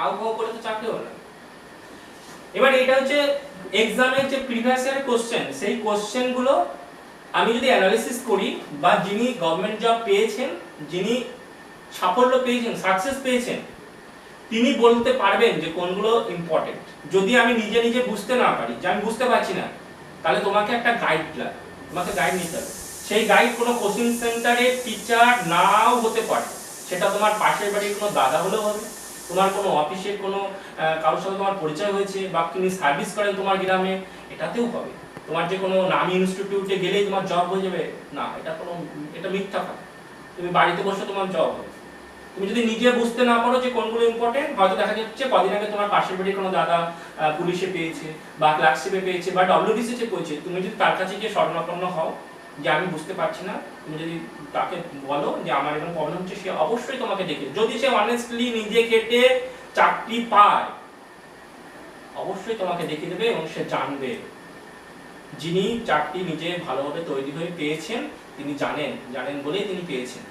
আউ ভাউ করে তো চাকরি হবে না। এবার এটা হচ্ছে এক্সামের যে প্রিভিয়াস ইয়ারের কোশ্চেন, সেই কোশ্চেনগুলো আমি যদি অ্যানালিসিস করি, বা যিনি গভর্নমেন্ট জব পেয়েছেন, যিনি সাফল্য পেয়েছেন, সাকসেস পেয়েছেন, তিনি বলতে পারবেন যে কোনগুলো ইম্পর্টেন্ট। যদি আমি নিজে নিজে বুঝতে না পারি, যে আমি বুঝতে পারছি না, তাহলে তোমাকে একটা গাইড লাগে, তোমাকে গাইড নিতে হবে। সেই গাইড কোনো কোচিং সেন্টারের টিচার নাও হতে পারে, সেটা তোমার পাশের বাড়ির কোনো দাদা হলেও হবে, তোমার কোনো অফিসের কোনো কারোর সাথে তোমার পরিচয় হয়েছে, বা তিনি সার্ভিস করেন তোমার গ্রামে, এটাতেও হবে। তোমার যে কোনো নামি ইনস্টিটিউটে গেলেই তোমার জব হয়ে যাবে না, এটা মিথ্যা কথা। তুমি বাড়িতে বসে তোমার জব হবে। তুমি যদি নিজে বুঝতে না পারো যে কোনগুলো ইম্পর্টেন্ট, হয়তো দেখা যাচ্ছে কদিন আগে তোমার পাশের বাড়ির কোনো দাদা পুলিশে পেয়েছে, বা ক্লার্কশিপে পেয়েছে, বা ডব্লিউবিসিতে পেয়েছে, তুমি যদি তার কাছে গিয়ে শরণাপন্ন হও যে আমি বুঝতে পারছি না, তুমি যদি তাকে বলো যে আমার এরকম প্রবলেম হচ্ছে, সে অবশ্যই তোমাকে দেখে, যদি সে অনেস্টলি নিজে কেটে চাকরি পায়, অবশ্যই তোমাকে দেখিয়ে দেবে, এবং সে জানবে। যিনি চাকরি নিজে ভালোভাবে তৈরি হয়ে পেয়েছেন, তিনি জানেন বলেই তিনি পেয়েছেন।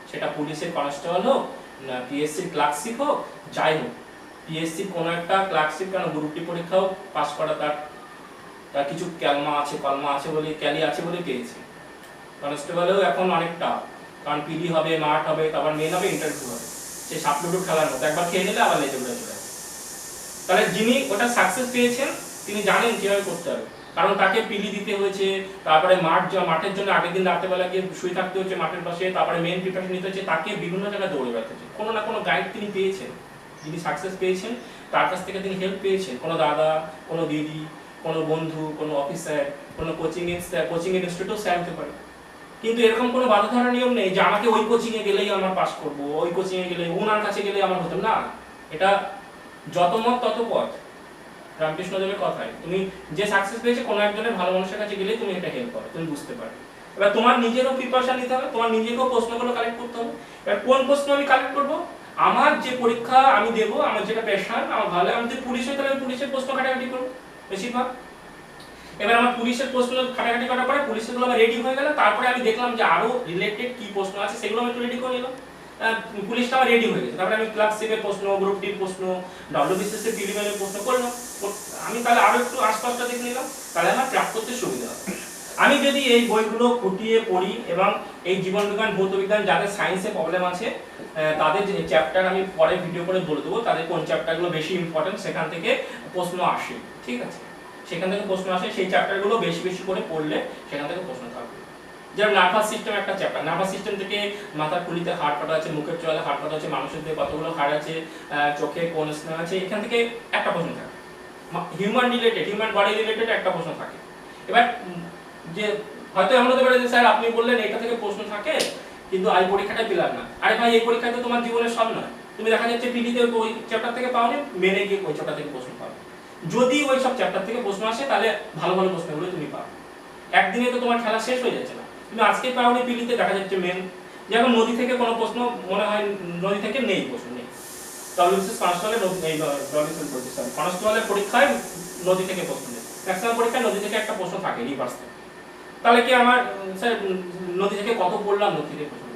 সেটা পুলিশের কনস্টেবল হোক, না পিএসসির ক্লার্কশিপ হোক, যাই হোক, পিএসসির কোনো একটা ক্লার্কশিপ কেন, গ্রুপ ডি পরীক্ষাও পাস করা তার কিছু কলমা আছে বলে, ক্যালি আছে বলে পেয়েছে। কনস্টেবলেও এখন অনেকটা, কারণ পিডি হবে, মাঠ হবে, তারপর মেন হবে, ইন্টারভিউ হবে। সে সাপলুডু খেলার মতো, একবার খেয়ে নিলে আবার লেজে উড়ে চলে আসে। তাহলে যিনি ওটা সাকসেস পেয়েছেন, তিনি জানেন কিভাবে করতে হবে, কারণ তাকে পিলি দিতে হয়েছে, তারপরে মাঠের জন্য আগের দিন রাত্রেবেলা গিয়ে শুয়ে থাকতে হচ্ছে মাঠের পাশে, তারপরে মেন প্রিপারেশন নিতে হচ্ছে, তাকে বিভিন্ন জায়গায় দৌড়ে বেড়াতে হচ্ছে। কোনো না কোনো গাইড তিনি পেয়েছেন, যিনি সাকসেস পেয়েছেন, তার কাছ থেকে তিনি হেল্প পেয়েছেন, কোনো দাদা, কোনো দিদি, কোনো বন্ধু, কোনো অফিসার, কোনো কোচিং ইনস্টিটিউটও স্যার হতে পারে। কিন্তু এরকম কোনো বাধা ধরা নিয়ম নেই যে আমাকে ওই কোচিংয়ে গেলেই আমার পাস করবো, ওই কোচিংয়ে গেলে, ওনার কাছে গেলেই আমার হতো না। এটা যত মত তত পথ, রামকৃষ্ণদেবের কথায়। তুমি যে সাকসেস পেয়েছে, কোনো একজনের ভালো মানুষের কাছে গেলে তুমি এটা হেল্প পাবে, তুমি বুঝতে পারবে। এবার তোমার নিজেরও প্রিপারেশন নিতে হবে, তোমার নিজেকেও প্রশ্নগুলো কালেক্ট করতে হবে। এবার কোন প্রশ্ন আমি কালেক্ট করবো? আমার যে পরীক্ষা আমি দেবো, আমার যেটা প্যাশন, আমার ভালো, আমি যদি পুলিশ হই তাহলে আমি পুলিশের প্রশ্ন ঘাটাঘাটি করবো বেশিরভাগ। এবার আমার পুলিশের প্রশ্ন ঘাটাঘাটি করার পরে পুলিশেরগুলো আমার রেডি হয়ে গেল, তারপরে আমি দেখলাম যে আরো রিলেটেড কি প্রশ্ন আছে, সেগুলো আমি একটু রেডি করে নিলাম। পুলিশটা আমার রেডি হয়ে গেছে, তারপরে আমি ক্লার্কশিপের প্রশ্ন, গ্রুপ ডির প্রশ্ন, ডব্লিউবিসিএস এর প্রিলিমিনারি প্রশ্ন করলাম। আমি তাহলে আরো একটু আশপাশটা দেখে নিলাম, তাহলে আমার ক্র্যাক করতে সুবিধা হবে। আমি যদি এই বইগুলো খুঁটিয়ে পড়ি, এবং এই জীবন বিজ্ঞান, ভৌত বিজ্ঞান, যাদের সায়েন্সে প্রবলেম আছে, তাদের যে চ্যাপ্টার আমি পরে ভিডিও করে বলে দেবো, তাদের কোন চ্যাপ্টারগুলো বেশি ইম্পর্টেন্ট, সেখান থেকে প্রশ্ন আসে, ঠিক আছে? সেখান থেকে প্রশ্ন আসে, সেই চ্যাপ্টারগুলো বেশি বেশি করে পড়লে সেখান থেকে প্রশ্ন থাকবে। যেমন নার্ভাস সিস্টেম একটা চ্যাপ্টার, নার্ভাস সিস্টেম থেকে মাথার খুলিতে হাড় কাটা আছে, মুখের চোয়ালে হাড় কাটা আছে, মানুষের দেহে কতগুলো হাড় আছে, চোখে কোন স্নায়ু আছে, এখান থেকে একটা প্রশ্ন থাকে। হিউম্যান বডি রিলেটেড একটা প্রশ্ন থাকে। এবার যে হয়তো এমন হতে পারে যে স্যার আপনি বললেন এটা থেকে প্রশ্ন থাকে, কিন্তু এই পরীক্ষাটা পেলাম না। আরে ভাই, এই পরীক্ষায় তো তোমার জীবনের সব নয়। তুমি দেখা যাচ্ছে পিডিতে ওই চ্যাপ্টার থেকে পাওনি, মেনে গিয়ে ওই চ্যাপ্টার থেকে প্রশ্ন পাবে। যদি ওই সব চ্যাপ্টার থেকে প্রশ্ন আসে, তাহলে ভালো ভালো প্রশ্নগুলো তুমি পাবে। একদিনে তো তোমার খেলা শেষ হয়ে যাচ্ছে না। তুমি আজকে পাওনি পিলিতে, দেখা যাচ্ছে মেন, যেমন নদী থেকে কোনো প্রশ্ন মনে হয় নদী থেকে নেই, প্রশ্ন নেই। ডব্লিউবিসিএস কনস্টেবলের পরীক্ষায় নদী থেকে প্রশ্ন নেই, ম্যাক্সিমাম পরীক্ষায় নদী থেকে একটা প্রশ্ন থাকে, রিভার্স থেকে। তাহলে কি আমার স্যার নদী থেকে কত পড়লাম, নদী থেকে প্রশ্ন?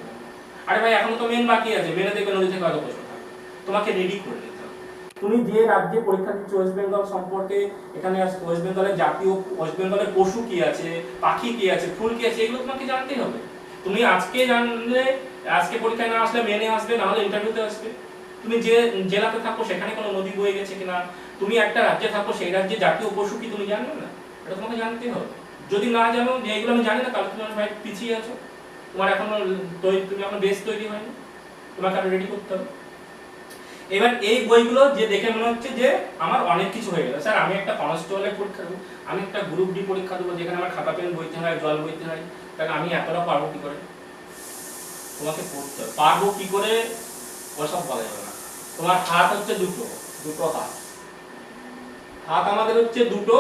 আরে ভাই, এখনো তো মেন বাকি আছে, মেনে দেখবে নদী থেকে কত প্রশ্ন থাকে। তোমাকে রেডি করে নিতে হবে। তুমি যে রাজ্যে পরীক্ষা দিচ্ছ, ওয়েস্ট বেঙ্গল সম্পর্কে, এখানে ওয়েস্ট বেঙ্গলের জাতীয়, ওয়েস্ট বেঙ্গলের পশু কি আছে, পাখি কি আছে, ফুল কি আছে, এগুলো তোমাকে জানতেই হবে। তুমি আজকে জানলে, আজকে পরীক্ষায় না আসলে মেনে আসবে, না হলে ইন্টারভিউতে আসবে। তুমি যে জেলাতে থাকো সেখানে কোনো নদী বয়ে গেছে কিনা, তুমি একটা রাজ্যে থাকো, সেই রাজ্যে জাতীয় পশু কি তুমি জানবে না? এটা তোমাকে জানতেই হবে। যদি না জানো যে এগুলো আমি জানি না, তাহলে তুমি ভাই পিছিয়ে আছো, তোমার এখনো তুমি এখন বেস তৈরি হয়নি, তোমাকে আরো রেডি করতে হবে। এবার এই বইগুলো যে দেখে মনে হচ্ছে যে আমার অনেক কিছু হয়ে গেল, স্যার আমি একটা কনস্টেবলের পরীক্ষা দেবো, আমি একটা গ্রুপ ডি পরীক্ষা দেবো, যেখানে আমার খাতা পেন বইতে হয়, জল বইতে হয়, তাহলে আমি এতটা পারবো কি করে? তোমাকে পড়তে হবে। পারবো কি করে ওসব বলা যাবে না। তোমার হাত হচ্ছে দুটো হাত আমাদের হচ্ছে দুটো,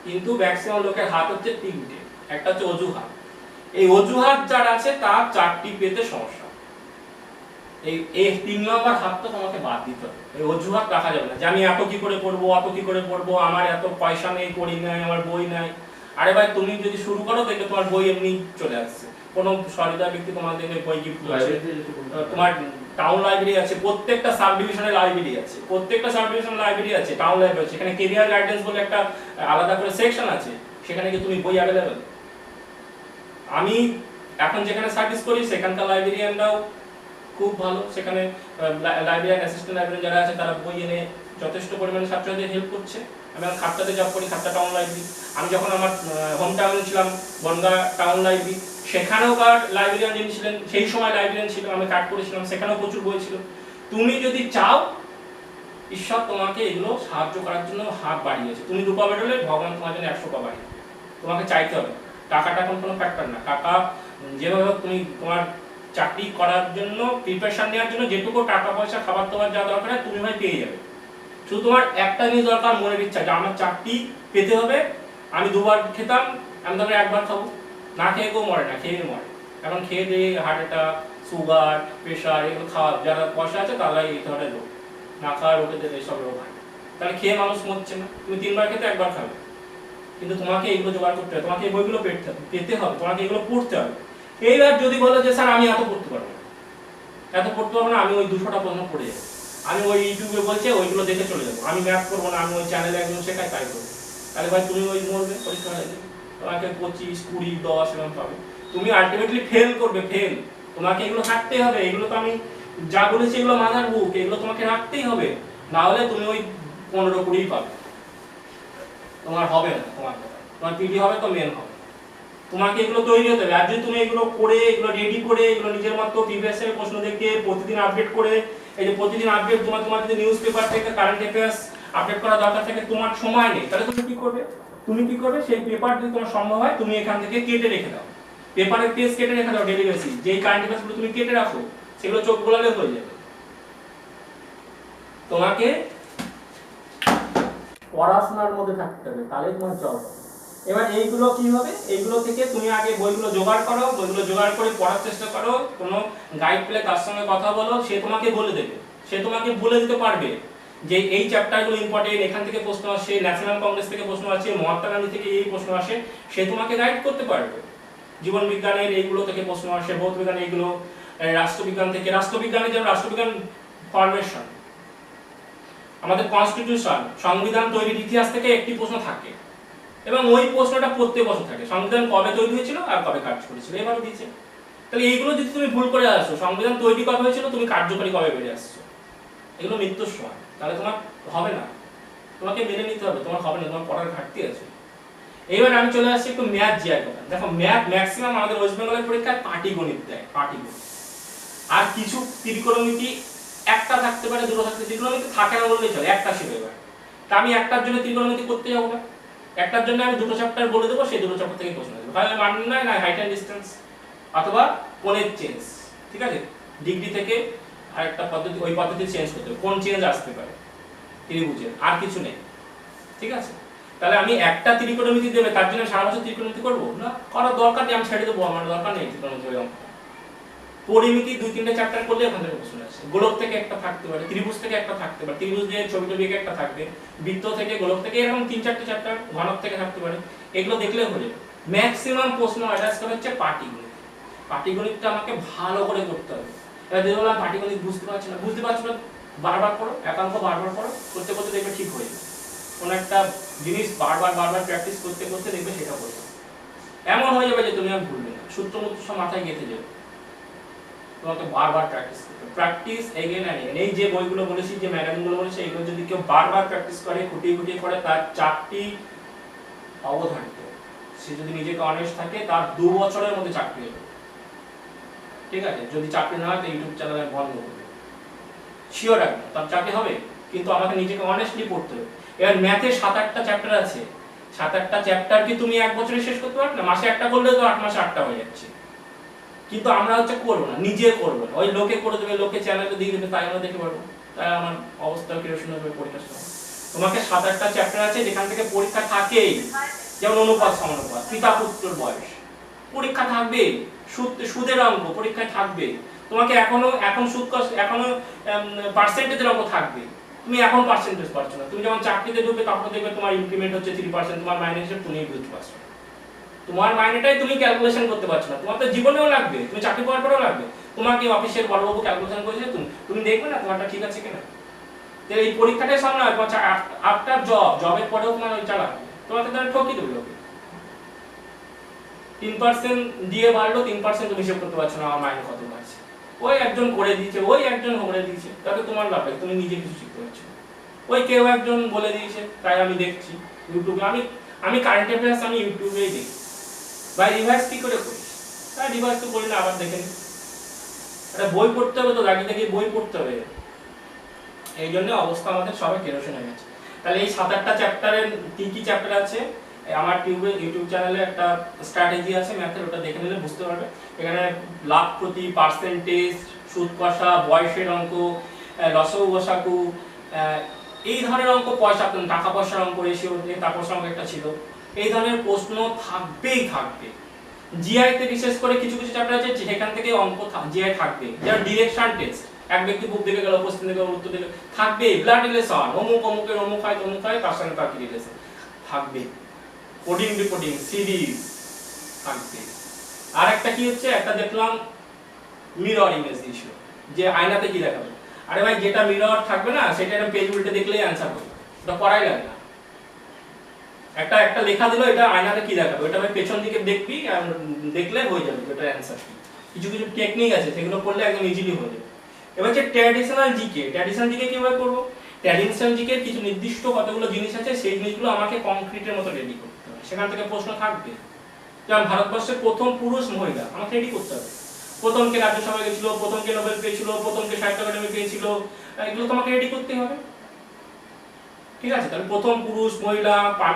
কিন্তু ম্যাক্সিমাম লোকের হাত হচ্ছে তিনটে। একটা হচ্ছে অজুহাত। এই অজুহাত যার আছে তার চারটি পেতে সমস্যা। এই 3 নম্বর হাতটা তোমাকে বাদ দিতে হবে। এই অজুহাত রাখা যাবে না যে আমি এত কি করে পড়বো, অত কি করে পড়বো, আমার এত পয়সা নেই, পড়ি নাই, আমার বই নাই। আরে ভাই, তুমি যদি শুরু করো দেখবে তোমার বই এমনি চলে আসছে। কোনো সহৃদয় ব্যক্তি তোমাদের বই গিফট করছে, তোমার টাউন লাইব্রেরি আছে, প্রত্যেকটা সাব ডিভিশনে লাইব্রেরি আছে, প্রত্যেকটা সাব ডিভিশনে লাইব্রেরি আছে, টাউন লাইব্রেরি আছে, এখানে কেরিয়ার গাইডেন্স বলে একটা আলাদা করে সেকশন আছে, সেখানে কি তুমি বই অ্যাভেলেবল। আমি এখন যেখানে সার্ভিস করি সেখানকার লাইব্রেরিয়ানরাও খুব ভালো, সেখানে লাইব্রেরিয়ান অ্যাসিস্ট্যান্ট লাইব্রেরিয়ান যারা আছে তারা বই এনে যথেষ্ট পরিমাণে ছাত্রদের হেল্প করছে। আমি এখন খাটটাতে জব করি, খাটটা টাউন লাইব্রেরি। আমি যখন আমার হোম টাউনে ছিলাম বনগাঁ টাউন লাইব্রেরি, সেখানেও কার লাইব্রেরিয়ান যিনি ছিলেন সেই সময় লাইব্রেরিয়ান ছিল, আমি কাট করেছিলাম, সেখানেও প্রচুর বই ছিল। তুমি যদি চাও, ঈশ্বর তোমাকে এগুলো সাহায্য করার জন্য হাত বাড়িয়েছে। তুমি 2 পা বেরোলে ভগবান তোমার জন্য 100 পা বাড়িয়ে, তোমাকে চাইতে হবে। টাকাটা এখন কোনো ফ্যাক্টর না, টাকা যেভাবে তুমি তোমার চাকরি করার জন্য প্রিপারেশন নেওয়ার জন্য যেটুকু টাকা পয়সা খাবার তোমার যা দরকার তুমি ভাই পেয়ে যাবে। শুধু তোমার একটা জিনিস দরকার, মনের ইচ্ছা যে আমার চাকরি পেতে হবে। আমি 2 বার খেতাম, আমি তবে 1 বার খাবো। না খেয়ে কেউ মরে না, খেয়ে মরে। এখন খেয়ে দিয়ে হার্ট অ্যাটাক, সুগার, প্রেশার এগুলো খাওয়া, যারা পয়সা আছে তারাই এই ধরনের রোগ, না খাওয়া রোগীদের এইসব রোগ হয়। তাহলে খেয়ে মানুষ মরছে না। তুমি 3 বার খেতে 1 বার খাবে, কিন্তু তোমাকে এগুলো জোগাড় করতে হবে, তোমাকে এই বইগুলো পেতে হবে, তোমাকে এগুলো পড়তে হবে। এইবার যদি বলো যে স্যার আমি এত পড়তে পারবো না, আমি ওই 200টা প্রশ্ন পড়ে যাবো, আমি ওই ইউটিউবে বলছে ওইগুলো দেখে চলে যাবো, আমি ম্যাথ করবো না, আমি ওই চ্যানেলে একজন শেখাই তাই করবো, তাহলে ভাই তুমি ওই মরবে পরীক্ষা হয়ে, তোমাকে 25, 20, 10 এরকম পাবে, তুমি আলটিমেটলি ফেল করবে, ফেল। তোমাকে এগুলো থাকতেই হবে, এগুলো তো আমি যা বলেছি এগুলো মাথার বুক, এগুলো তোমাকে রাখতেই হবে, না হলে তুমি ওই 15, 20 পাবে, তোমার হবে না, তোমার পিডি হবে তো মেন হবে। তোমাকে এগুলো তৈরি হতে হবে। আর যদি তুমি এগুলো করে, এগুলো রেডি করে, এগুলো নিজের মতো প্রিভিয়াস এর প্রশ্ন দেখে প্রতিদিন আপডেট করে, এই যে প্রতিদিন আপডেট, তোমার যদি নিউজ পেপার থেকে কারেন্ট অ্যাফেয়ার্স আপডেট করা দরকার থাকে, তোমার সময় নেই, তাহলে তুমি কি করবে? সেই পেপার যদি তোমার সম্ভব হয় তুমি এখান থেকে কেটে রেখে দাও, পেপারের পেজ কেটে রেখে দাও ডেইলি বেসিস। যেই কারেন্ট অ্যাফেয়ার্সগুলো তুমি কেটে রাখো সেগুলো চোখ গোলালে হয়ে যাবে। তোমাকে পড়াশোনার মধ্যে থাকতে হবে, তাহলে তোমার জব হবে। এবার এইগুলো কি হবে, এইগুলো থেকে তুমি আগে বইগুলো জোগাড় করো, বইগুলো জোগাড় করে পড়ার চেষ্টা করো, কোনো গাইড পেলে তার সঙ্গে কথা বলো, সে তোমাকে বলে দেবে, সে তোমাকে বলে দিতে পারবে যে এই চ্যাপ্টারগুলো ইম্পর্টেন্ট, এখান থেকে প্রশ্ন আসে, ন্যাশনাল কংগ্রেস থেকে প্রশ্ন আসে, মহাত্মা গান্ধী থেকে এই প্রশ্ন আসে, সে তোমাকে গাইড করতে পারবে। জীবন বিজ্ঞানের এইগুলো থেকে প্রশ্ন আসে, ভৌত বিজ্ঞান এইগুলো, রাষ্ট্রবিজ্ঞান থেকে, রাষ্ট্রবিজ্ঞানের যেমন রাষ্ট্রবিজ্ঞান ফরমেশন, আমাদের কনস্টিটিউশন সংবিধান তৈরির ইতিহাস থেকে একটি প্রশ্ন থাকে, এবং ওই প্রশ্নটা প্রত্যেক বছর থাকে, সংবিধান কবে তৈরি হয়েছিল আর কবে কাজ করেছিল, এভাবে দিয়েছে। তাহলে এইগুলো যদি তুমি ভুল করে আসো, সংবিধান তৈরি কবে হয়েছিল, তুমি কার্যকরী কবে বেরিয়ে আসছো, এগুলো মৃত্যুর সময়, তাহলে তোমার হবে না, তোমাকে মেনে নিতে হবে, তোমার হবে না, তোমার পড়ার ঘাটতি আছে। এইবার আমি চলে আসছি একটু ম্যাথ জিআর কথা। দেখো ম্যাথ ম্যাক্সিমাম আমাদের ওয়েস্ট বেঙ্গলের পরীক্ষায় পাটিগণিত দেয়, পাটিগণিত, আর কিছু ত্রিকোণমিতি একটা থাকতে পারে, দুটো থাকতে, ত্রিকোণমিতি থাকে না বললেই চলে, একটা ছিল। এবার তা আমি একটার জন্য ত্রিকোণমিতি করতে যাবো না, একটার জন্য আমি 2টো চ্যাপ্টার বলে দেবো, সেই 2টো চ্যাপ্টার থেকে প্রশ্ন আসবে, হয় মান নির্ণয়, না হাইট এন্ড ডিসটেন্স, অথবা কোণের চেঞ্জ, ঠিক আছে, ডিগ্রি থেকে আরেকটা পদ্ধতি, ওই পদ্ধতি চেঞ্জ করতে হবে, কোন চেঞ্জ আসতে পারে ত্রিভুজের, আর কিছু নেই, ঠিক আছে। তাহলে আমি একটা ত্রিকোণমিতি দেবে, তার জন্য সারা বছর ত্রিকোণমিতি করবো না, করার দরকার নেই, আমি ছেড়ে দেবো, আমার দরকার নেই ত্রিকোণমিতি। পরিমিতি 2-3টে চ্যাপ্টার করলে ওখান থেকে প্রশ্ন আসে, গোলক থেকে একটা থাকতে পারে, ত্রিভুজ থেকে একটা থাকতে পারে, ত্রিভুজ দিয়ে ছবি টবি একটা থাকবে, বৃত্ত থেকে, গোলক থেকে, এরকম 3-4টে চ্যাপ্টার ঘনক থেকে থাকতে পারে, এগুলো দেখলে হয়ে যাবে। ম্যাক্সিমাম প্রশ্ন অ্যাড্রেস করা হচ্ছে পাটিগণিত, পাটিগণিতটা আমাকে ভালো করে করতে হবে। এবার যদি বললাম পাটিগণিত বুঝতে পারছি না, বারবার পড়ো, একাঙ্ক বারবার পড়ো, করতে করতে দেখবে ঠিক হয়ে যাবে। কোনো একটা জিনিস বারবার প্র্যাকটিস করতে করতে দেখবে সেটা হয়ে যাবে, এমন হয়ে যাবে যে তুমি আর ভুলবে না, সূত্র মূত্র সব মাথায় গেঁথে যাবে। তোমাকে বারবার প্র্যাকটিস করতে হবে, প্র্যাকটিস এগেইন এন্ড এগেইন। এই যে বইগুলো বলেছি, যে ম্যাগাজিনগুলো বলেছি, এগুলো যদি কেউ বারবার প্র্যাকটিস করে, খুঁটিয়ে করে, তার চাকরি অবধারিত। সে যদি নিজেকে অনেস্ট থাকে, তার 2 বছরের মধ্যে চাকরি হবে, ঠিক আছে। যদি চাকরি না হয় তো ইউটিউব চ্যানেল বন্ধ করবে, শিওর একদম তার চাকরি হবে, কিন্তু আমাকে নিজেকে অনেস্টলি পড়তে হবে। এবার ম্যাথে 7-8টা চ্যাপ্টার আছে, 7-8টা চ্যাপ্টার কি তুমি 1 বছরে শেষ করতে পারবে না? মাসে একটা করলে তো 8 মাসে 8টা হয়ে যাচ্ছে, কিন্তু আমরা হচ্ছে করবো না, নিজে করবো না, ওই লোকে করে দেবে, লোকে চ্যানেলে দিয়ে দেবে, তাই আমরা দেখে পারবো, তাই আমার অবস্থা কিরকম হবে পরীক্ষার সময়। তোমাকে 7-8টা চ্যাপ্টার আছে যেখান থেকে পরীক্ষা থাকেই, যেমন অনুপাত সমানুপাত, পিতা পুত্রের বয়স, পরীক্ষা থাকবে, সুদের অঙ্ক পরীক্ষায় থাকবে, তোমাকে এখন সুদ এখনো পার্সেন্টেজের অঙ্ক থাকবে, তুমি এখন পার্সেন্টেজ পাচ্ছ না, তুমি যখন চাকরিতে ঢুকবে তখন দেখবে তোমার ইনক্রিমেন্ট হচ্ছে 3%, তোমার মাইনে হিসেবে তুমি বুঝতে পারছো, তোমার মাইনেটাই তুমি ক্যালকুলেশন করতে পারছো না, তোমার তো জীবনেও লাগবে, তুমি চাকরি পাওয়ার পরেও লাগবে, তোমাকে অফিসের বড়বাবু ক্যালকুলেশন করেছে, তুমি দেখবে না তোমারটা ঠিক আছে কিনা। এই পরীক্ষাটাই সামনে হয়, আফটার জবের পরেও তোমার ওই চালাবে, তোমাকে তারা ঠকিয়ে দেবে লোকে। 3% দিয়ে বাড়লো, 3% তুমি হিসেব করতে পারছো না আমার মাইনে কত বাড়ছে, ওই একজন করে দিয়েছে, তাতে তোমার লাভ, তুমি নিজে কিছু শিখতে পারছো, ওই কেউ একজন বলে দিয়েছে তাই আমি দেখছি ইউটিউবে। আমি কারেন্ট অ্যাফেয়ার্স আমি ইউটিউবেই দেখি, বা রিভাইজ কি করে করি, তাই রিভাইজ তো করি না, আবার দেখে নিই। একটা বই পড়তে হবে তো, দাঁড়িয়ে বই পড়তে হবে, এই জন্য অবস্থা আমাদের সবাই কেরোসিন হয়ে গেছে। তাহলে এই 7-8টা চ্যাপ্টারের কি চ্যাপ্টার আছে আমার ইউটিউব চ্যানেলে একটা স্ট্র্যাটেজি আছে ম্যাথের, ওটা দেখে নিলে বুঝতে পারবে। এখানে লাভ প্রতি, পার্সেন্টেজ, সুদ কষা, বয়সের অঙ্ক, লসাগু গসাগু, এই ধরনের অঙ্ক, টাকা পয়সার অঙ্ক, রেশিও, টাকা পয়সার অঙ্ক একটা ছিল, এই ধরনের প্রশ্ন থাকবেই থাকবে। জিআই তে বিশেষ করে কিছু চ্যাপ্টার আছে সেখান থেকে অঙ্ক জিআই থাকবে, যেমন ডিরেকশন টেস্ট, এক ব্যক্তি বুক দেখে গেল, কোশ্চেন দেখে উত্তর দেখে থাকবে, ব্লাড রিলেশন, অমুকের অমুক হয় তার সঙ্গে তার কি রিলেশন থাকবে, কোডিং রিপোর্টিং সিরিজ থাকবে। আর একটা কি হচ্ছে, একটা দেখলাম মিরর ইমেজ দিয়েছিল, যে আয়নাতে কি দেখাবে, আরে ভাই যেটা মিরর থাকবে না সেটা একটা পেজ উল্টে দেখলেই অ্যানসার হবে, ওটা পড়াই লাগে না। একটা লেখা দিল, এটা আয়নাতে কি দেখাবে, ওটা আমি পেছন দিকে দেখবি, দেখলে হয়ে যাবে ওটা অ্যানসার কি। কিছু টেকনিক আছে সেগুলো করলে একদম ইজিলি হয়ে যাবে। এবার হচ্ছে ট্র্যাডিশনাল জিকে কিভাবে করব। ট্র্যাডিশনাল জিকে কিছু নির্দিষ্ট কতগুলো জিনিস আছে, সেই জিনিসগুলো আমাকে কংক্রিটের মতো রেডি করতে হবে, সেখান থেকে প্রশ্ন থাকবে। যেমন ভারতবর্ষের প্রথম পুরুষ মহিলা আমাকে রেডি করতে হবে, প্রথম কে রাজ্যসভায় গেছিল, প্রথম কে নোবেল পেয়েছিল, প্রথম কে সাহিত্য একাডেমি পেয়েছিল, এগুলো তোমাকে রেডি করতে হবে। ঠিক আছে, তাহলে প্রথম পুরুষ মহিলা,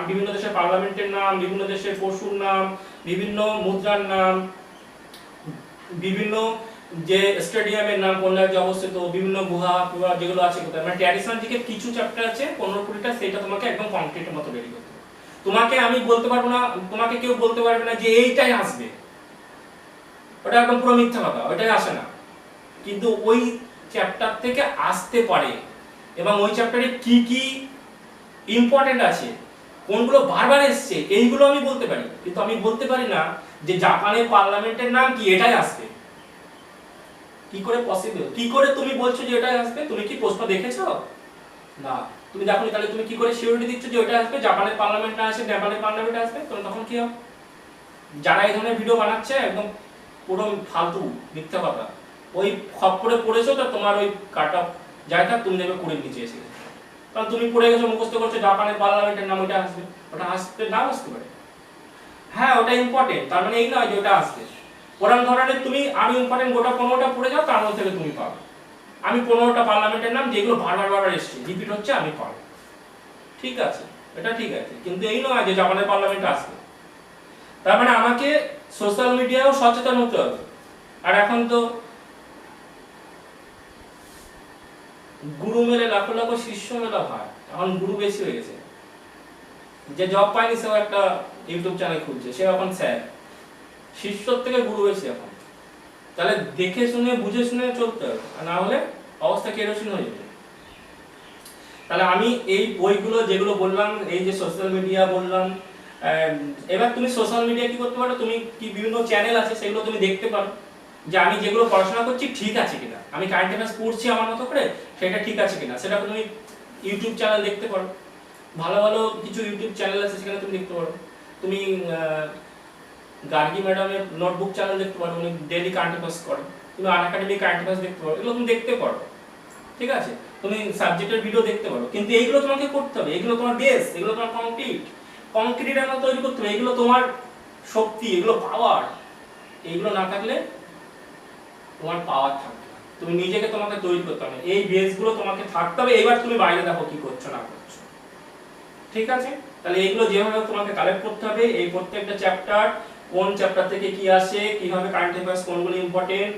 বিভিন্ন দেশের পার্লামেন্টের নাম, বিভিন্ন দেশের পশুর নাম, বিভিন্ন মুদ্রার নাম, বিভিন্ন যে স্টেডিয়ামের নাম কোন রাজ্যে অবস্থিত, বিভিন্ন গুহা যেগুলো আছে কোথায়, মানে ট্র্যাডিশনাল দিকে কিছু চ্যাপ্টার আছে 15-20টা, সেটা তোমাকে একদম কংক্রিটের মতো রেডি করতে হবে। তোমাকে আমি বলতে পারবো না, তোমাকে কেউ বলতে পারবে না যে এইটাই আসবে, ওটা একদম পুরো মিথ্যা কথা, ওইটাই আসে না। কিন্তু ওই চ্যাপ্টার থেকে আসতে পারে, এবং ওই চ্যাপ্টারে কি কি ইম্পর্টেন্ট আছে, কোনগুলো বারবার এসছে, এইগুলো আমি বলতে পারি। কিন্তু আমি বলতে পারি না যে জাপানের পার্লামেন্টের নাম কি, এটাই আসবে। কি করে পসিবল? কি করে তুমি বলছো যে এটাই আসবে? তুমি কি প্রশ্ন দেখেছো? না, তুমি দেখোনি, তাহলে তুমি কি করে সিউরিটি দিচ্ছ যে ওটা আসবে? জাপানের পার্লামেন্ট না আসে, নেপালের পার্লামেন্ট আসবে, তখন কি হবে? যারা এই ধরনের ভিডিও বানাচ্ছে একদম পুরো ফালতু মিথ্যা কথা। ওই খপ্পরে পড়েছো তো তোমার ওই কাট অফ জায়গা তুমি দেখবে কুড়ির নিচে এসে গেছে, কারণ তুমি পড়ে গেছো, মুখস্থ করছো জাপানের পার্লামেন্টের নাম, ওটা আসবে। ওটা আসতে নাও আসতে পারে, হ্যাঁ ওটা ইম্পর্টেন্ট, তার মানে এই নয় যে ওটা আসবে। ওরকম ধরনের তুমি, আমি ইম্পর্টেন্ট গোটা 15টা পড়ে যাও, তার মধ্যে থেকে তুমি পাবে। আমি 15টা পার্লামেন্টের নাম যেগুলো বারবার এসছে, রিপিট হচ্ছে, আমি পাবো। ঠিক আছে, এটা ঠিক আছে, কিন্তু এই নয় যে জাপানের পার্লামেন্ট আসবে। তার মানে আমাকে সোশ্যাল মিডিয়াও সচেতন হতে হবে। আর এখন তো গুরু মেলে লাখো লাখো শিষ্য মেলা ভাই, এখন গুরু বেশি হয়ে গেছে। যে জব পায়নি সেও একটা ইউটিউব চ্যানেল খুলছে, সে এখন স্যার, শিষ্যর থেকে গুরু বেশি এখন। তাহলে দেখে শুনে বুঝে শুনে চলতে হবে, না হলে অবস্থা কেরোসিন হয়ে যাবে। তাহলে আমি এই বইগুলো যেগুলো বললাম, এই যে সোশ্যাল মিডিয়া বললাম, এবার তুমি সোশ্যাল মিডিয়া কি করতে পারো, তুমি কি বিভিন্ন চ্যানেল আছে সেগুলো তুমি দেখতে পারো যে আমি যেগুলো পড়াশোনা করছি ঠিক আছে কিনা, আমি কারেন্ট অ্যাফেয়ার্স পড়ছি আমার মতো করে, সেটা ঠিক আছে কিনা, সেটা তুমি ইউটিউব চ্যানেল দেখতে পারো। ভালো ভালো কিছু ইউটিউব চ্যানেল আছে, সেখানে তুমি দেখতে পারো। তুমি গার্গী ম্যাডামের নোটবুক চ্যানেল দেখতে পারো, উনি ডেইলি কারেন্ট অ্যাফেয়ার্স করেন। তুমি আনএকাডেমি কারেন্ট অ্যাফেয়ার্স দেখতে পারো, এগুলো তুমি দেখতে পারো। ঠিক আছে, তুমি সাবজেক্টের ভিডিও দেখতে পারো, কিন্তু এইগুলো তোমাকে করতে হবে, এগুলো তোমার বেস, এগুলো তোমার কংক্রিটের মতো তৈরি করতে হবে, এগুলো তোমার শক্তি, এগুলো পাওয়ার। এইগুলো না থাকলে তোমার পাওয়ার থাকবে না, তুমি নিজেকে তোমাকে তৈরি করতে হবে, এই বেসগুলো তোমাকে থাকতে হবে। এবার তুমি বাইরে দেখো কি করছো না করছো। ঠিক আছে, তাহলে এইগুলো যেভাবে তোমাকে কালেক্ট করতে হবে, এই প্রত্যেকটা চ্যাপ্টার, কোন চ্যাপ্টার থেকে কি আসে, কিভাবে কারেন্ট অ্যাফেয়ার্স কোনগুলো ইম্পর্টেন্ট,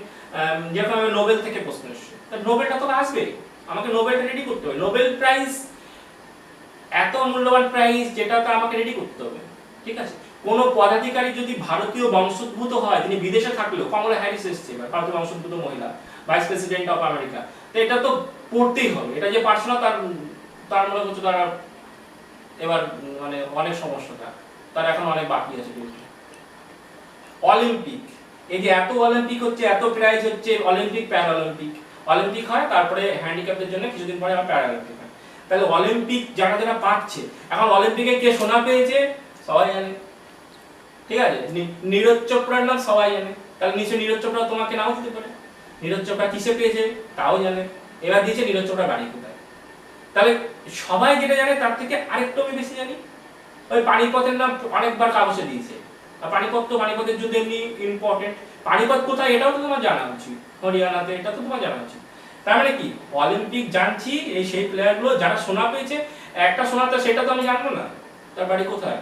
যেরকম নোবেল থেকে প্রশ্ন এসছে, নোবেলটা তো আসবে, আমাকে নোবেলটা রেডি করতে হবে। নোবেল প্রাইজ এত মূল্যবান প্রাইজ, যেটাকে আমাকে রেডি করতে হবে। ঠিক আছে, কোন পদাধিকারী যদি ভারতীয় বংশোদ্ভূত হয়, তিনি বিদেশে থাকলেও, কমলা হ্যারিস এসছে ভারতীয় বংশোদ্ভূত মহিলা, ভাইস প্রেসিডেন্ট অফ আমেরিকা, তো এটা তো পড়তেই হবে। এটা যে পারছে না তার মনে হচ্ছে তারা এবার মানে অনেক সমস্যা, তার এখন অনেক বাকি আছে। অলিম্পিক, এই যে এত অলিম্পিক হচ্ছে, এত প্রাইজ হচ্ছে, অলিম্পিক প্যারা অলিম্পিক, অলিম্পিক হয় তারপরে হ্যান্ডিক্যাপদের জন্য কিছুদিন পরে আবার প্যারা অলিম্পিক হয়। তাহলে অলিম্পিক যারা যারা পাচ্ছে, এখন অলিম্পিকে কে সোনা পেয়েছে সবাই জানে, ঠিক আছে, নীরজ চোপড়ার নাম সবাই জানে, তাহলে নিশ্চয়ই নীরজ চোপড়া তোমাকে নাও দিতে পারে। নীরজ চোপড়া কিসে পেয়েছে তাও জানে, এবার দিয়েছে নীরজ চোপড়া বাড়ি কোথায়। তাহলে সবাই যেটা জানে তার থেকে আরেকটু আমি বেশি জানি। ওই পানিপথের নাম অনেকবার কাগজে দিয়েছে, আর পানিপথ তো পানিপথের যুদ্ধ এমনি ইম্পর্টেন্ট, পানিপথ কোথায় এটাও তো তোমার জানা উচিত, হরিয়ানাতে, এটা তো তোমার জানা উচিত। তার মানে কি অলিম্পিক জানছি এই সেই প্লেয়ারগুলো যারা সোনা পেয়েছে, একটা সোনাতে সেটা তো আমি জানবো না তার বাড়ি কোথায়,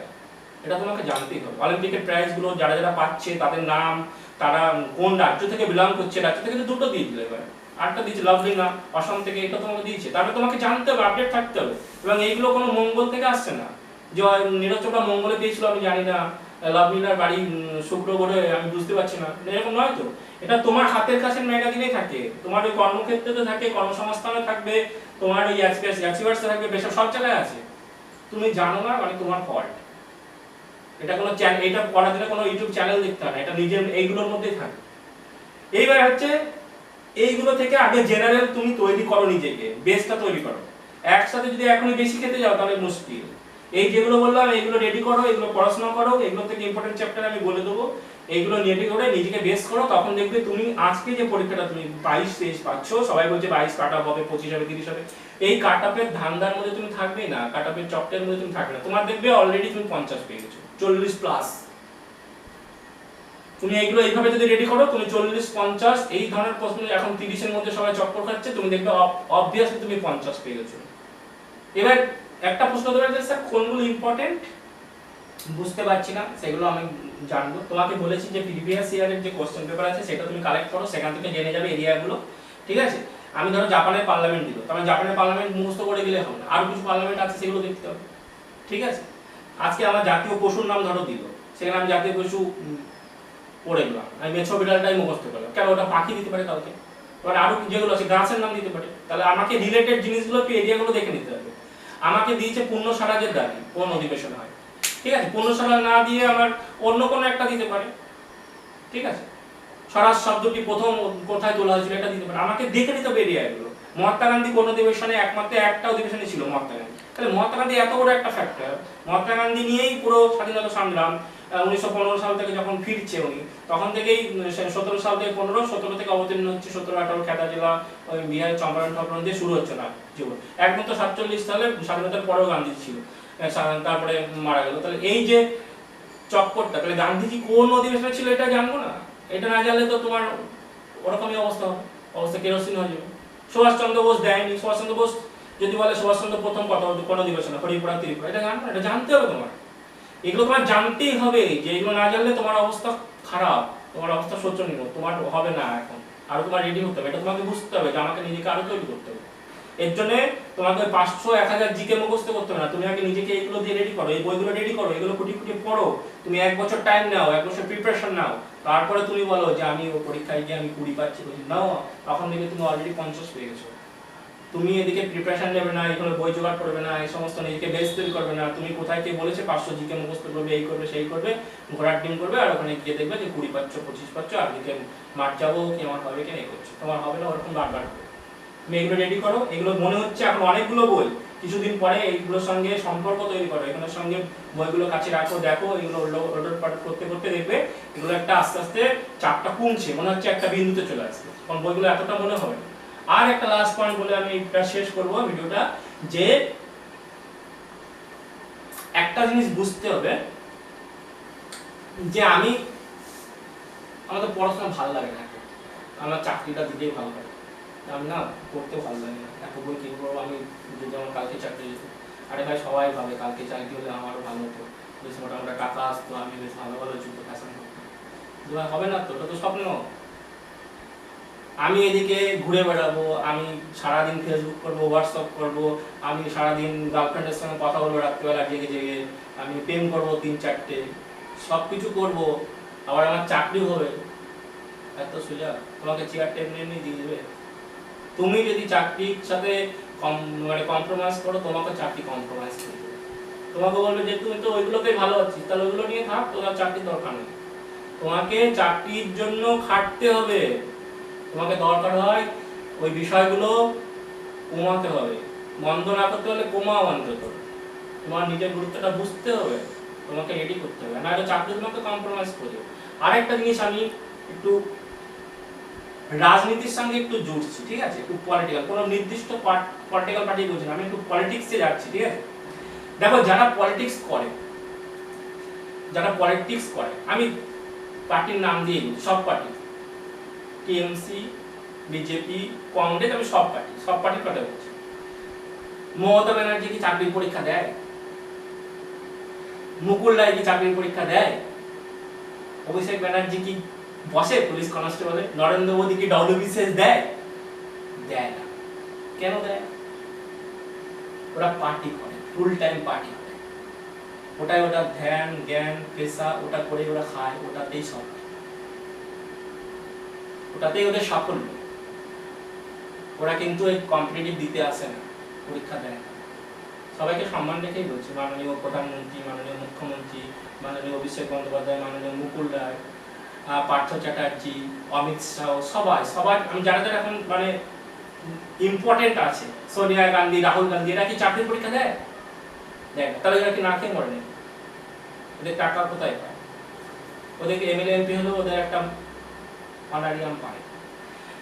এটা তোমাকে জানতেই হবে। অলিম্পিকের প্রাইজ গুলো যারা যারা পাচ্ছে তাদের নাম, তারা কোন রাজ্য থেকে বিলং করছে, রাজ্য থেকে তো দুটো দিয়ে দিল, এবার আটটা দিয়েছে, লাভলিনা অসম থেকে, এটা তোমাকে দিয়েছে, তারপরে তোমাকে জানতে হবে, আপডেট থাকতে হবে। এবং এইগুলো কোনো মঙ্গল থেকে আসছে না যে নীরজ চোপড়া মঙ্গলে পেয়েছিল আমি জানি না, লাভলিনার বাড়ি শুক্র গ্রহে আমি বুঝতে পারছি না, এরকম নয় তো। এটা তোমার হাতের কাছে ম্যাগাজিনে থাকে, তোমার ওই কর্মক্ষেত্রে থাকে, কর্মসংস্থানে থাকবে, তোমার ওই অ্যাচিভার্সে থাকবে, বেশি সব জায়গায় আছে, তুমি জানো না মানে তোমার ফল্ট। এটা কোনো চ্যানেল, এটা পড়ার জন্য কোনো ইউটিউব চ্যানেল দেখতে হয় না, এটা নিজের এইগুলোর মধ্যেই থাকে। এইবার হচ্ছে এইগুলো থেকে আগে জেনারেল তুমি তৈরি করো, নিজেকে বেসটা তৈরি করো। একসাথে যদি এখনই বেশি খেতে যাও তাহলে মুশকিল। এই যেগুলো বললাম এইগুলো রেডি করো, এগুলো পড়াশোনা করো, এগুলো থেকে ইম্পর্টেন্ট চ্যাপ্টার আমি বলে দেবো, এইগুলো রেডি করে নিজেকে বেস করো, তখন দেখবে তুমি আজকে যে পরীক্ষাটা তুমি 22-23 পাচ্ছ, সবাই বলছে 22 কাট অফ হবে, 25 হবে, 30 হবে, এই কাট অফের ধান্দার মধ্যে তুমি থাকবেই না, কাট অফের চক্রের মধ্যে তুমি থাকবে না, তোমার দেখবে অলরেডি তুমি 50 পেয়ে গেছো, 40 প্লাস। তুমি এইগুলো এইভাবে যদি রেডি করো, তুমি 40-50 এই ধরনের প্রশ্ন, এখন 30 এর মধ্যে সবাই চক্কর খাচ্ছে, তুমি দেখবে অবভিয়াসলি তুমি 50 পেয়ে গেছো। এবার একটা প্রশ্ন ধরে যে স্যার কোনগুলো ইম্পর্টেন্ট বুঝতে পারছি না, সেগুলো আমি জানবো। তোমাকে বলেছি যে প্রিভিয়াস ইয়ারের যে কোশ্চেন পেপার আছে সেটা তুমি কালেক্ট করো, সেখান থেকে জেনে যাবে এরিয়াগুলো, ঠিক আছে। আমি ধরো জাপানের পার্লামেন্ট দিল, তাহলে জাপানের পার্লামেন্ট মুখস্থ করে গেলে হবে না, আর কিছু পার্লামেন্ট আছে সেগুলো দেখতে হবে, ঠিক আছে। আজকে আমার জাতীয় পশুর নাম ধরো দিল, সেখানে আমি জাতীয় পশু পড়ে গেলাম, আমি মেছো বিড়ালটাই মুখস্থ করলাম, কেন ওটা পাখি দিতে পারে কাউকে, এবার আরো যেগুলো আছে গাছের নাম দিতে পারে, তাহলে আমাকে রিলেটেড জিনিসগুলো একটু এরিয়াগুলো দেখে নিতে হবে। আমাকে দিয়েছে পূর্ণ স্বরাজের দাবি কোন অধিবেশন হয়, ঠিক আছে, পূর্ণ স্বরাজ না দিয়ে আমার অন্য কোনো একটা দিতে পারে, ঠিক আছে। স্বরাজ শব্দটি প্রথম কোথায় তোলা হয়েছিল এটা দিতে পারে, আমাকে দেখে নিতে হবে এরিয়াগুলো। মহাত্মা গান্ধী কোন অধিবেশনে, একমাত্র একটা অধিবেশনে ছিল মহাত্মা গান্ধী, তাহলে মহাত্মা গান্ধী এত বড় একটা ফ্যাক্টর, মহাত্মা গান্ধী নিয়েই পুরো স্বাধীনতা সংগ্রাম। 1915 সাল থেকে যখন ফিরছে উনি, তখন থেকেই 17 সাল থেকে 15, 17 থেকে অবতীর্ণ হচ্ছে, 17-18 খেদা জেলা ওই বিহারের চম্পারণ টম্পারণ দিয়ে শুরু হচ্ছে না জীবন। একমাত্র 47 সালে স্বাধীনতার পরেও গান্ধী ছিল, তারপরে মারা গেল। তাহলে এই যে চক্করটা, তাহলে গান্ধীজি কোন অধিবেশনে ছিল এটা জানবো না, এটা না জানলে তো তোমার ওরকমই অবস্থা হবে, অবস্থা কেরোসিন হয়ে যাবে। সুভাষচন্দ্র বোস দেয়নি, সুভাষচন্দ্র বোস যদি বলে সুভাষচন্দ্র প্রথম কথা কোন অধিবেশনে, হরিপুরা ত্রিপুরা, এটা জানবো না, এটা জানতে হবে তোমার, এগুলো তোমার জানতেই হবে। যে এগুলো না জানলে তোমার অবস্থা খারাপ, তোমার অবস্থা শোচনীয়, তোমার হবে না এখন, আরো তোমার রেডি হতে হবে, এটা তোমাকে বুঝতে হবে যে আমাকে নিজেকে আরো তৈরি করতে হবে। এর জন্য তোমাকে 500-1000 জিকে মুখস্থ করতে হবে না, তুমি আগে নিজেকে এইগুলো দিয়ে রেডি করো, এই বইগুলো রেডি করো, এগুলো খুঁটি খুঁটি পড়ো, তুমি 1 বছর টাইম নাও, 1 বছর প্রিপারেশন নাও, তারপরে তুমি বলো যে আমি ও পরীক্ষায় গিয়ে আমি 20 পাচ্ছি, নাও, তখন দেখবে তুমি অলরেডি 50 পেয়ে গেছো। তুমি এদিকে প্রিপারেশন নেবে না, এগুলো বই জোগাড় করবে না, এই সমস্ত নিজেকে বেস তৈরি করবে না, তুমি কোথায় কে বলেছে 500 জিকে মুখস্থ করবে, এই করবে সেই করবে, ঘোড়ার ডিম করবে, আর ওখানে গিয়ে দেখবে যে 20 পাচ্ছ, 25 পাচ্ছ, আর দিকে মাঠ যাবো কি আমার হবে কেন, এই করছো, তোমার হবে না, ওরকম বারবার হবে। তুমি এগুলো রেডি করো, এগুলো মনে হচ্ছে এখন অনেকগুলো বই, কিছুদিন পরে এইগুলোর সঙ্গে সম্পর্ক তৈরি করো, এগুলোর সঙ্গে বইগুলো কাছে রাখো, দেখো, এগুলো ওলট পালট করতে করতে দেখবে এগুলো একটা আস্তে আস্তে চাপটা কমছে, মনে হচ্ছে একটা বিন্দুতে চলে আসছে, কারণ বইগুলো এতটা মনে হবে। আর একটা লাস্ট পয়েন্ট বলে আমি এটা শেষ করব ভিডিওটা, যে একটা জিনিস বুঝতে হবে যে আমার তো পড়াশোনা ভালো লাগে না, আমার চাকরিটা দিতেই ভালো লাগে, আমি না পড়তেও ভালো লাগে না, এত বই কিনবো আমি, যেমন কালকে চাকরি যেত, আরে ভাই সবাই ভাবে কালকে চাকরি হলে আমারও ভালো হতো, বেশ মোটামুটি টাকা আসতো, আমি বেশ ভালো ভালো জুতো ফ্যাশন করতাম, হবে না তো, ওটা তো স্বপ্ন। আমি এদিকে ঘুরে বেড়াবো, আমি সারাদিন ফেসবুক করবো, হোয়াটসঅ্যাপ করবো, আমি সারাদিন গার্লফ্রেন্ডের সঙ্গে কথা বলবো রাত্রিবেলা জেগে জেগে, আমি প্রেম করবো 3-4টে, সব কিছু করবো, আবার আমার চাকরি হবে, এত সোজা তোমাকে চেয়ার টেবিল এমনি দিয়ে দেবে? তুমি যদি চাকরির সাথে মানে কম্প্রোমাইজ করো, তোমাকে চাকরি কম্প্রোমাইজ করবে, তোমাকে বলবে যে তুমি তো ওইগুলোতেই ভালো আছিস, তাহলে ওইগুলো নিয়ে থাক, তোর চাকরির দরকার নেই। তোমাকে চাকরির জন্য খাটতে হবে, তোমাকে দরকার হয় ওই বিষয়গুলো কমাতে হবে, বন্ধ না করতে হলে কমাও অন্তত। তোমার নিজের গুরুত্বটা বুঝতে হবে, তোমাকে রেডি করতে হবে, না হলে চাকরি তোমাকে কম্প্রোমাইজ করবে। আরেকটা জিনিস আমি একটু রাজনীতির সঙ্গে একটু জুড়ছি, ঠিক আছে, একটু পলিটিক্যাল, কোনো নির্দিষ্ট পলিটিক্যাল পার্টি বলছি না, আমি একটু পলিটিক্সে যাচ্ছি, ঠিক আছে। দেখো যারা পলিটিক্স করে, আমি পার্টির নাম দিয়ে সব পার্টি, টিএমসি, বিজেপি, কংগ্রেস, আমি সব পার্টির কথা বলছি। মমতা ব্যানার্জি কি চাকরির পরীক্ষা দেয়? মুকুল রায় কি চাকরির পরীক্ষা দেয়? অভিষেক ব্যানার্জি কি বসে পুলিশ কনস্টেবলে? নরেন্দ্র মোদী কি ডব্লিউবিসিএস দেয়? দেয় না। কেন দেয়? ওরা পার্টি করে, ফুল টাইম পার্টি করে, ওটাই ওটা ধ্যান জ্ঞান পেশা, ওটা করে ওরা খায়, ওটাতেই সব, ওটাতেই ওদের সাফল্য। ওরা কিন্তু এই কম্পিটিটিভ দিতে আসে না, পরীক্ষা দেয় না। সবাইকে সম্মান রেখেই বলছি, মাননীয় প্রধানমন্ত্রী, মাননীয় মুখ্যমন্ত্রী, মাননীয় অভিষেক বন্দ্যোপাধ্যায়, মাননীয় মুকুল রায়, পার্থ চ্যাটার্জি, অমিত শাহ, সবাই আমি যারা যারা এখন মানে ইম্পর্টেন্ট আছে, সোনিয়া গান্ধী, রাহুল গান্ধী, এরা কি চাকরির পরীক্ষা দেয়? দেয় না। তাহলে এরা কি না খেয়ে মরে নেই? ওদের টাকা কোথায় পায়? ওদেরকে এমএলএ এমপি হলেও ওদের একটা অনারিয়াম পায়।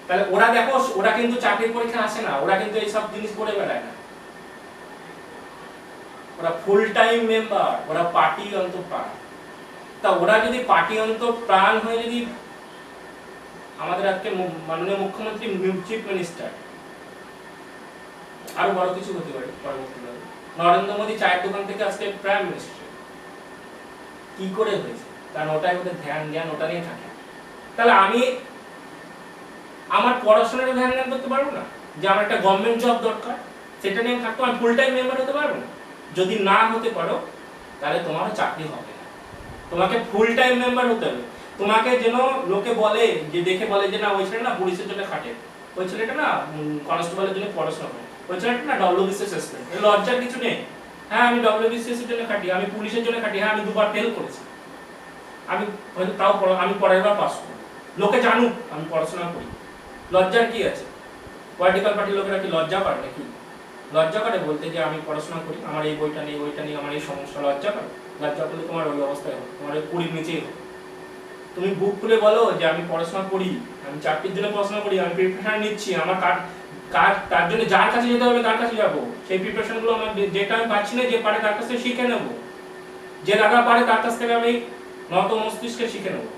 তাহলে ওরা দেখো, ওরা কিন্তু চাকরির পরীক্ষা আসে না, ওরা কিন্তু এইসব জিনিস করে বেড়ায় না, ওরা ফুল টাইম মেম্বার, ওরা পার্টি অন্তঃপ্রাণ। তা ওরা যদি পার্টি অন্তঃপ্রাণ হয়ে যদি আমাদের আজকে মাননীয় মুখ্যমন্ত্রী, চিফ মিনিস্টার, আরো বড় কিছু হতে পারে পরবর্তীকালে, নরেন্দ্র মোদী চায়ের দোকান থেকে আজকে প্রাইম মিনিস্টার, কি করে হয়েছে? কারণ ওটাই ওদের ধ্যান জ্ঞান, ওটা নিয়ে থাকে। তাহলে আমি আমার পড়াশোনার ধ্যান জ্ঞান করতে পারবো না? যে আমার একটা গভর্নমেন্ট জব দরকার, সেটা নিয়ে থাকতে আমি ফুল টাইম মেম্বার হতে পারবো না? যদি না হতে পারো তাহলে তোমারও চাকরি হবে না, তোমাকে ফুল টাইম মেম্বার হতে হবে। তোমাকে যেন লোকে বলে, যে দেখে বলে যে না ওই ছেলে না পুলিশের জন্য খাটে, ওই ছেলেটা না কনস্টেবলের জন্য পড়াশোনা করে, ওই ছেলেটা না ডব্লিউবিসিএস সাসপেন্ড। লজ্জার কিছু নেই। হ্যাঁ আমি ডব্লিউবিসিএস এর জন্য খাটি, আমি পুলিশের জন্য খাটি, হ্যাঁ আমি দুবার ফেল করেছি, আমি তাও আমি পরের বার পাস করি, লোকে জানুক আমি পড়াশোনা করি। লজ্জার কি আছে? পলিটিক্যাল পার্টির লোকেরা কি লজ্জা করে নাকি? লজ্জা করে বলতে যে আমি পড়াশোনা করি, আমার এই বইটা নেই, ওইটা নেই, আমার এই সমস্যা? লজ্জা করে? লজ্জা করলে তোমার ওই অবস্থায় হবে, তোমার ওই কুড়ির নিচেই হবে। তুমি বুক খুলে বলো যে আমি পড়াশোনা করি, আমি চাকরির জন্য পড়াশোনা করি, আমি প্রিপারেশন নিচ্ছি, আমার তার জন্য যার কাছে যেতে হবে তার কাছে যাবো, সেই প্রিপারেশন গুলো আমার, যেটা আমি পাচ্ছি না, যে পারে তার কাছ থেকে শিখে নেবো, যে দাদা পারে তার কাছ থেকে আমি নত মস্তিষ্কে শিখে নেবো।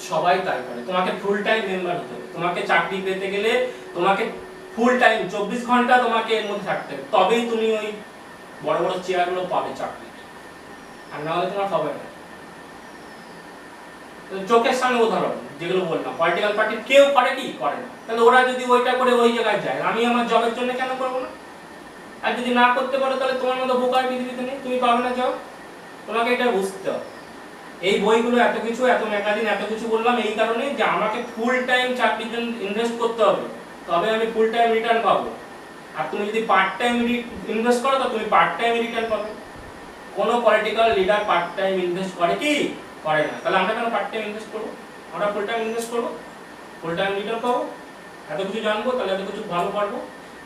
সবাই তাই করে। তোমাকে ফুল টাইম মেম্বার হতে হবে, তোমাকে চাকরি পেতে গেলে তোমাকে ফুল টাইম 24 ঘন্টা তোমাকে এর মধ্যে থাকতে হবে, তবেই তুমি ওই বড় বড় চেয়ারগুলো পাবে চাকরি, আর না হলে তোমার হবে না। চোখের সামনে উদাহরণ যেগুলো বললাম, পলিটিক্যাল পার্টি কেউ করে কি? করে না। তাহলে ওরা যদি ওইটা করে ওই জায়গায় যায়, আমি আমার জবের জন্য কেন করবো না? আর যদি না করতে পারো তাহলে তোমার মতো বোকার পৃথিবীতে নেই, তুমি পাবে না জব। তোমাকে এটা বুঝতে হবে। এই বইগুলো এত কিছু, এত ম্যাগাজিন, এত কিছু বললাম এই কারণে যে আমাকে ফুল টাইম চাকরির জন্য ইনভেস্ট করতে হবে, তবে আমি ফুল টাইম রিটার্ন পাবো। আর তুমি যদি পার্ট টাইম ইনভেস্ট করো তো তুমি পার্ট টাইম রিটার্ন পাবে। কোনো political leader part time invest করে কি? করে না। তাহলে আমরা কেন পার্ট টাইম ইনভেস্ট করবো? আমরা ফুল টাইম ইনভেস্ট করবো, ফুল টাইম রিটার্ন পাবো, এত কিছু জানবো, তাহলে এত কিছু ভালো পারবো।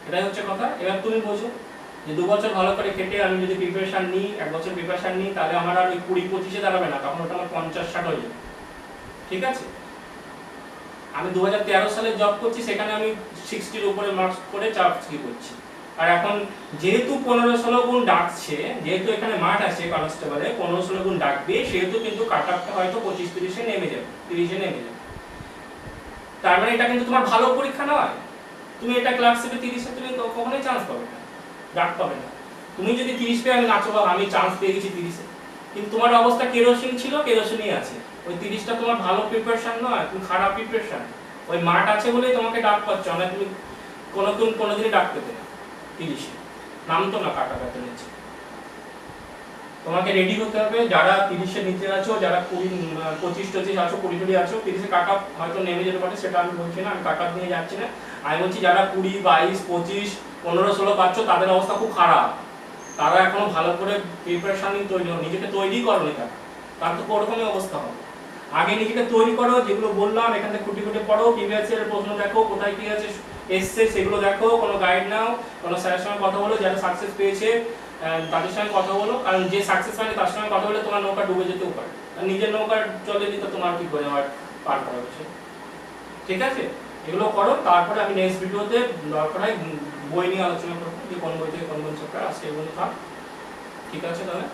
এটাই হচ্ছে কথা। এবার তুমি বোঝো যে 2 বছর ভালো করে খেটে আমি যদি প্রিপারেশন নিই, 1 বছর প্রিপারেশন নিই, তাহলে আমার আর ওই 20-25-এ দাঁড়াবে না, তখন ওটা আমার 50-60 হয়ে যাবে। ঠিক আছে? আমি 2013 সালে জব করছি, সেখানে আমি 60-র উপরে মার্কস করে চাকরি করছি। আর এখন যেহেতু 15-16 গুণ ডাকছে, যেহেতু এখানে মাঠ আছে কনস্টেবলে 15-16 গুণ ডাকবে, সেহেতু কিন্তু কাট আপটা হয়তো 25-30-এ নেমে যাবে, 30-এ নেমে যাবে। তার মানে এটা কিন্তু তোমার ভালো পরীক্ষা নয়। তুমি এটা ক্লার্কশিপে 30-এ তুমি কখনোই চান্স পাবে না, ডাক পাবে না। তুমি যদি 30 পেয়ে আমি নাচো, আমি চান্স পেয়ে গেছি 30-এ, কিন্তু তোমার অবস্থা কেরোসিন ছিল, কেরোসিনই আছে। ওই 30টা তোমার ভালো প্রিপারেশন নয়, তুমি খারাপ প্রিপারেশন। ওই মাঠ আছে বলেই তোমাকে ডাক পাচ্ছ, না তুমি কোনোদিনই ডাক পেতে না 30-এ, নামতো না কাটা কাটা নিচে। তোমাকে রেডি হতে হবে। যারা 30-এর নিচে আছো, যারা 25-25 আছো, 20-20 আছো, 30-এ কাট আপ হয়তো নেমে যেতে পারে, সেটা আমি বলছি না, আমি কাট আপ নিয়ে যাচ্ছি না। আমি বলছি যারা 20, 22, 25, 15-16 পাচ্ছ, তাদের অবস্থা খুব খারাপ। তারা এখনো ভালো করে প্রিপারেশন তৈরি, নিজেকে তৈরি করো না। তার তো ওরকমই অবস্থা হবে। আগে নিজেকে তৈরি করো, যেগুলো বললাম এখান থেকে খুঁটি খুঁটি পড়ো, প্রিভিয়াস ইয়ারের প্রশ্ন দেখো কোথায় কি আছে এসছে সেগুলো দেখো, কোনো গাইড নাও, কোনো স্যারের সঙ্গে কথা বলো যারা সাকসেস পেয়েছে তাদের সঙ্গে কথা বলো, কারণ যে সাকসেস পায়নি তার সঙ্গে কথা বলে তোমার নৌকা ডুবে যেতেও পারে, আর নিজের নৌকা চলেনি তো তোমার কি করে আর পার করা হচ্ছে। ঠিক আছে, এগুলো করো, তারপরে আমি নেক্সট ভিডিওতে দরকার হয় বই নিয়ে আলোচনা করবো যে কোন বই থেকে কোন কোন চ্যাপ্টার। আজকে এগুলো থাক, ঠিক আছে তাহলে।